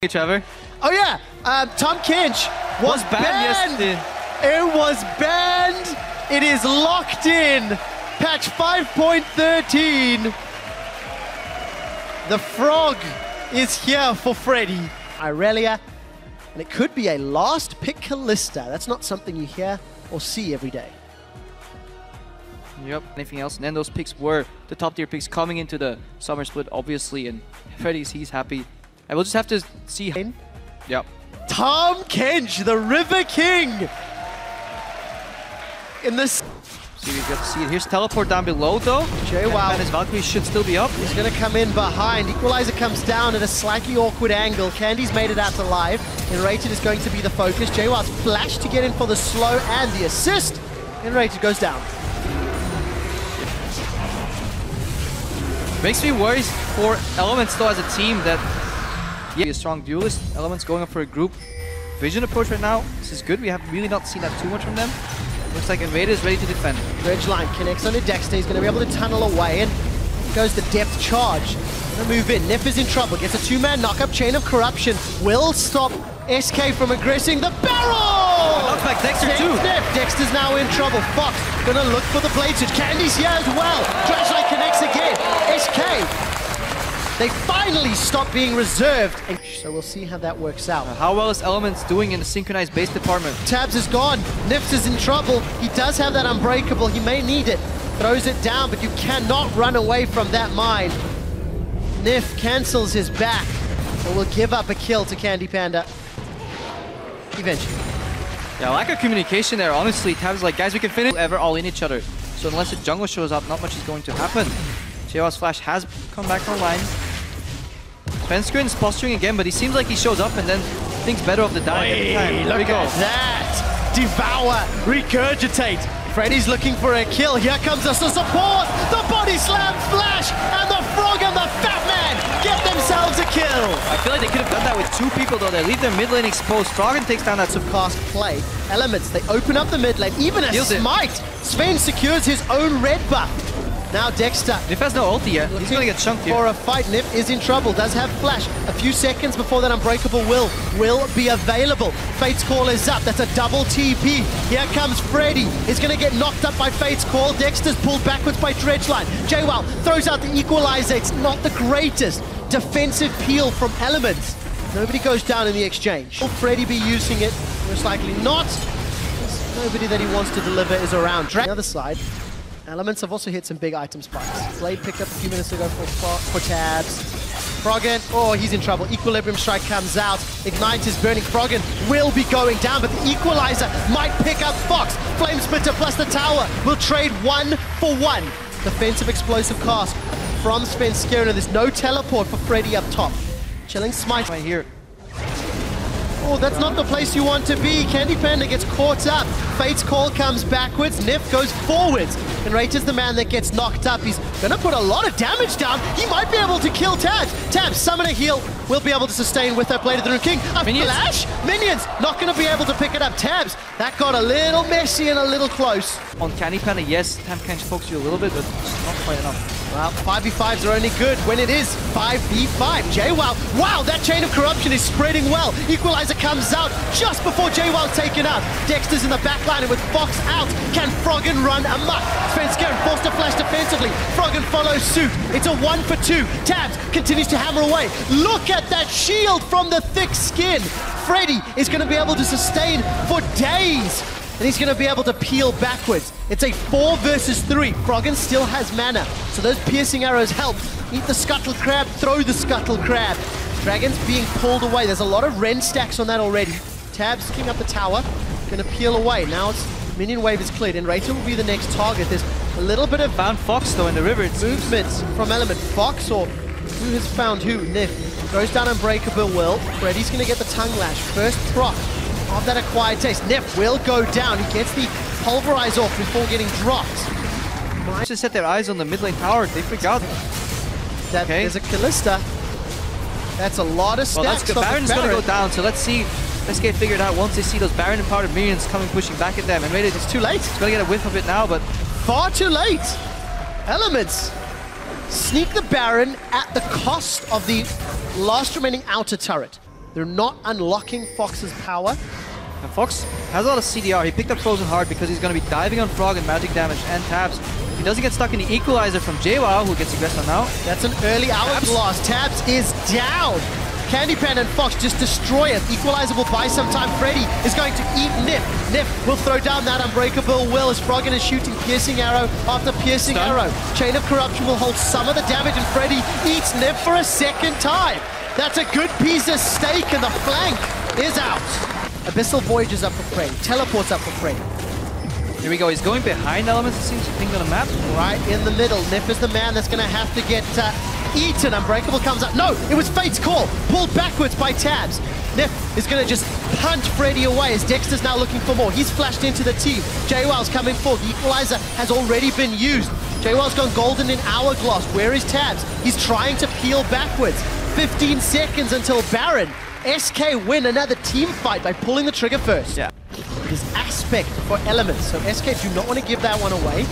Trevor. Oh yeah, Tahm Kench was banned. It was banned. It is locked in. Patch 5.13. The Frog is here for Fredy. Irelia, and it could be a last pick Kalista. That's not something you hear or see every day. Yep. Anything else? And then those picks were the top tier picks coming into the summer split, obviously, and Fredy, he's happy. And we'll just have to see. Yep. Tahm Kench, the River King. In this. See, we got to see it. Here's teleport down below, though. Wow. And his Valkyrie should still be up. He's going to come in behind. Equalizer comes down at a slightly awkward angle. Candy's made it out alive. Enrated is going to be the focus. JWoww's flash to get in for the slow and the assist. Enrated goes down. Makes me worried for Elements, though, as a team that... Yeah, a strong duelist. Elements going up for a group vision approach right now. This is good. We have really not seen that too much from them. Looks like Invader is ready to defend. Dredge line connects onto Dexter. He's going to be able to tunnel away, and goes the depth charge. Going to move in. Nif is in trouble. Gets a two-man knock-up. Chain of Corruption will stop SK from aggressing the barrel! Knocks back Dexter too. Dexter's now in trouble. Fox going to look for the blade switch. Candy's here as well. Dredge line connects again. SK. They finally stopped being reserved. So we'll see how that works out. How well is Elements doing in the synchronized base department? Tabs is gone. Nifs is in trouble. He does have that Unbreakable. He may need it. Throws it down, but you cannot run away from that mine. Nif cancels his back, but will give up a kill to Candy Panda. Eventually. Yeah, lack of communication there, honestly. Tabs is like, guys, we can finish ever all in each other. So unless the jungle shows up, not much is going to happen. JWoww's flash has come back online. Svenskrin's posturing again, but he seems like he shows up and then thinks better of the die every time. There we go. That! Devour! Regurgitate! Freddy's looking for a kill. Here comes us to support! The body slam flash! And the Froggen, the fat man, get themselves a kill! I feel like they could have done that with two people though. They leave their mid lane exposed. Froggen takes down that subcast play. Elements, they open up the mid lane. Even a smite! Sven secures his own red buff. Now Dexter. Nif has no ulti yet. He's gonna get chunked here. For a fight. Nif is in trouble. Does have flash. A few seconds before that Unbreakable will be available. Fate's Call is up. That's a double TP. Here comes Fredy. He's gonna get knocked up by Fate's Call. Dexter's pulled backwards by Dredgeline. JWoww throws out the Equalizer. It's not the greatest defensive peel from Elements. Nobody goes down in the exchange. Will Fredy be using it? Most likely not. Nobody that he wants to deliver is around. The other side. Elements have also hit some big item spikes. Blade picked up a few minutes ago for Tabs. Froggen, oh, he's in trouble. Equilibrium Strike comes out. Ignite is burning. Froggen will be going down, but the Equalizer might pick up Fox. Flame Splitter plus the tower will trade 1 for 1. Defensive explosive cast from Sbcriber. There's no teleport for Fredy up top. Chilling Smite right here. Oh, that's not the place you want to be. Candy Panda gets caught up. Fate's Call comes backwards. Nif goes forwards. And Rate is the man that gets knocked up. He's going to put a lot of damage down. He might be able to kill Tabs. Tabs, summon a heal. Will be able to sustain with that Blade of the Rune King. A flash? Minions not going to be able to pick it up. Tabs, that got a little messy and a little close. On Candy Panda, yes, Tahm can focus you a little bit, but not quite enough. Well, 5v5s are only good when it is 5v5. JWoww, wow, that Chain of Corruption is spreading well. Equalizer comes out just before JWoww's taken out. Dexter's in the back line, and with Fox out, can Froggen run amok? Sbcriber forced to flash defensively. Froggen follows suit. It's a 1 for 2. Tabs continues to hammer away. Look at that shield from the thick skin. Fredy is going to be able to sustain for days. And he's going to be able to peel backwards. It's a 4 versus 3. Froggen still has mana, so those piercing arrows help. Eat the Scuttle Crab, throw the Scuttle Crab. Dragon's being pulled away. There's a lot of Ren stacks on that already. Tabs picking up the tower, going to peel away. Now it's minion wave is cleared, and Rachel will be the next target. There's a little bit of found Fox though in the river. It's movements from Element. Fox, or who has found who? Nif goes down Unbreakable will. Freddy's going to get the tongue lash. First proc of that acquired taste. Nif will go down. He gets the pulverize off before getting dropped. Nice to set their eyes on the mid lane tower. They forgot that there's a Kalista. That's a lot of stacks. Well, that's good. Baron's going to go down, so let's see. Let's get figured out once they see those Baron empowered minions coming pushing back at them. And maybe it's too late. It's going to get a whiff of it now, but far too late. Elements sneak the Baron at the cost of the last remaining outer turret. They're not unlocking Fox's power. And Fox has a lot of CDR. He picked up Frozen hard because he's going to be diving on Froggen, magic damage, and tabs. He doesn't get stuck in the equalizer from JWoww, who gets aggressed on now. That's an early hourglass. Tabs is down. Candypan and Fox just destroy it. Equalizer will buy some time. Fredy is going to eat Nip. Nip will throw down that unbreakable will as Froggen is shooting piercing arrow after piercing arrow. Chain of Corruption will hold some of the damage and Fredy eats Nip for a second time. That's a good piece of steak and the flank is out. Abyssal Voyage is up for Fredy. Teleport's up for Fredy. Here we go. He's going behind Elements, it seems, to ping on the map. Right in the middle. Nip is the man that's going to have to get eaten. Unbreakable comes up. No, it was Fate's call. Pulled backwards by Tabs. Nip is going to just punch Fredy away as Dexter's now looking for more. He's flashed into the team. JWoww's coming forward. The equalizer has already been used. JWoww's gone golden in Hourglass. Where is Tabs? He's trying to peel backwards. 15 seconds until Baron. SK win another team fight by pulling the trigger first. Yeah. His aspect for Elements. So SK do not want to give that one away.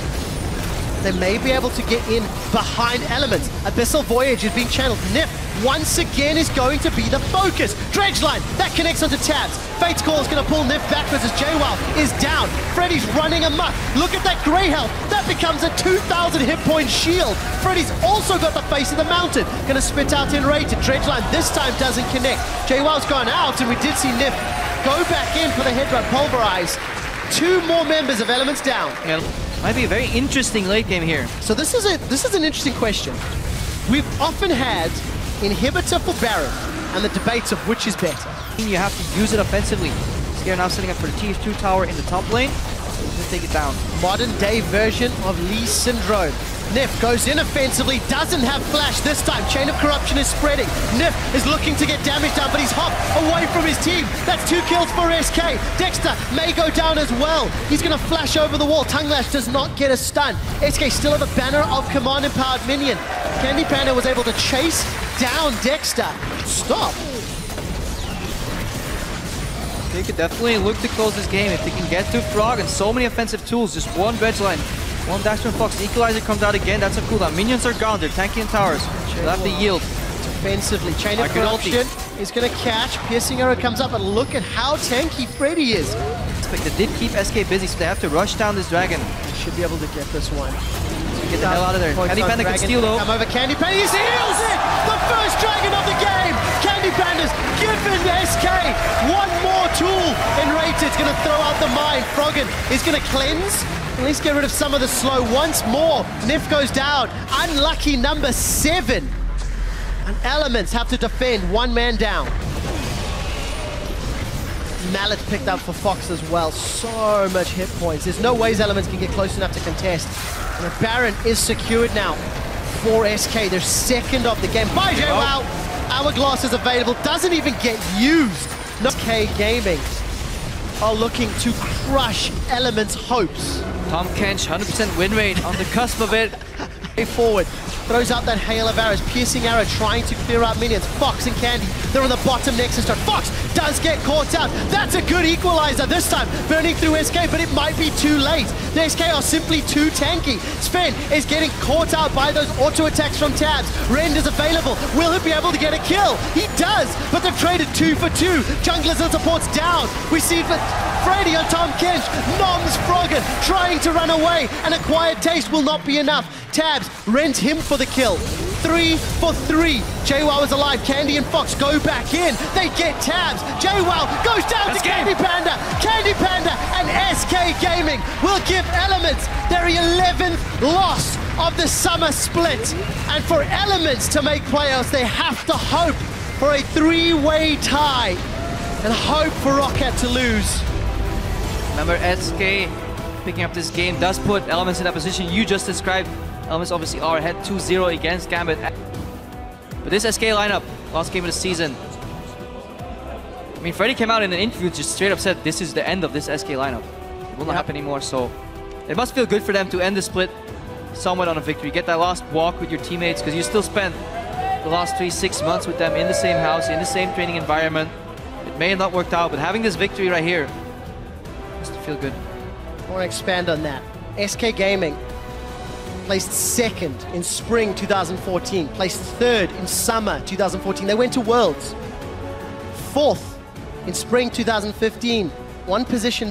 They may be able to get in behind Elements. Abyssal Voyage is being channeled. Nip once again is going to be the focus. Dredge line, that connects onto Tabs. Fate's Call is going to pull Nip backwards as JWoww is down. Fredy's running amok. Look at that grey health. That becomes a 2,000 hit point shield. Fredy's also got the face of the mountain. Going to spit out in rated. Dredge line this time doesn't connect. JWoww's gone out and we did see Nip go back in for the head run. Pulverize. 2 more members of Elements down. Yeah. Might be a very interesting late game here. So this is an interesting question. We've often had inhibitor for Baron and the debates of which is better. You have to use it offensively. Scare now setting up for the TF2 tower in the top lane. Just take it down. Modern day version of Lee Syndrome. Nif goes in offensively, doesn't have flash this time. Chain of Corruption is spreading. Nif is looking to get damage down, but he's hopped away from his team. That's 2 kills for SK. Dexter may go down as well. He's going to flash over the wall. Tongue Lash does not get a stun. SK still have a banner of command-empowered minion. Candy Panda was able to chase down Dexter. Stop. They could definitely look to close this game if they can get to Froggen. So many offensive tools, just one dredge line. One dash from Fox. The equalizer comes out again. That's a cooldown. Minions are gone. They're tanking in towers. They'll have to yield. Defensively. Chain of Corruption is going to catch. Piercing arrow comes up, and look at how tanky Fredy is. But they did keep SK busy, so they have to rush down this dragon. Should be able to get this one. Get the hell out of there. Candy Panda can steal though. Come over Candy Panda. He steals it! The first dragon of the game! Candy Panda's given SK one more tool in Rated. It's going to throw out the mine. Froggen is going to cleanse. At least get rid of some of the slow once more. Nif goes down. Unlucky number 7. And Elements have to defend. One man down. Mallet picked up for Fox as well. So much hit points. There's no ways Elements can get close enough to contest. And the Baron is secured now for SK. They're second of the game. By JWoww. Hourglass is available. Doesn't even get used. SK Gaming are looking to crush Elements' hopes. Tahm Kench, 100% win rate on the cusp of it. Forward, throws out that hail of arrows. Piercing arrow trying to clear out minions. Fox and Candy, they're on the bottom nexus turret. Fox does get caught out. That's a good equalizer this time. Burning through SK, but it might be too late. The SK are simply too tanky. Sven is getting caught out by those auto attacks from Tabs. Rend is available. Will he be able to get a kill? He does, but they've traded 2 for 2. Junglers and supports down. We see Fredy on Tahm Kench. Noms Froggen trying to run away. An acquired taste will not be enough. Tabs rent him for the kill. 3 for 3. JWoww is alive. Candy and Fox go back in. They get Tabs. JWoww goes down to Candy Panda. Candy Panda and SK Gaming will give Elements their 11th loss of the summer split. And for Elements to make playoffs, they have to hope for a 3-way tie and hope for Rocket to lose. Remember, SK picking up this game does put Elements in that position you just described. Elements obviously are ahead 2-0 against Gambit. But this SK lineup, last game of the season. I mean, Fredy came out in an interview just straight up said this is the end of this SK lineup. It will not happen anymore, so it must feel good for them to end the split somewhat on a victory. Get that last walk with your teammates, because you still spent the last 3-6 months with them in the same house, in the same training environment. It may have not worked out, but having this victory right here must feel good. I want to expand on that. SK Gaming placed 2nd in spring 2014, placed 3rd in summer 2014. They went to Worlds. 4th in spring 2015. One position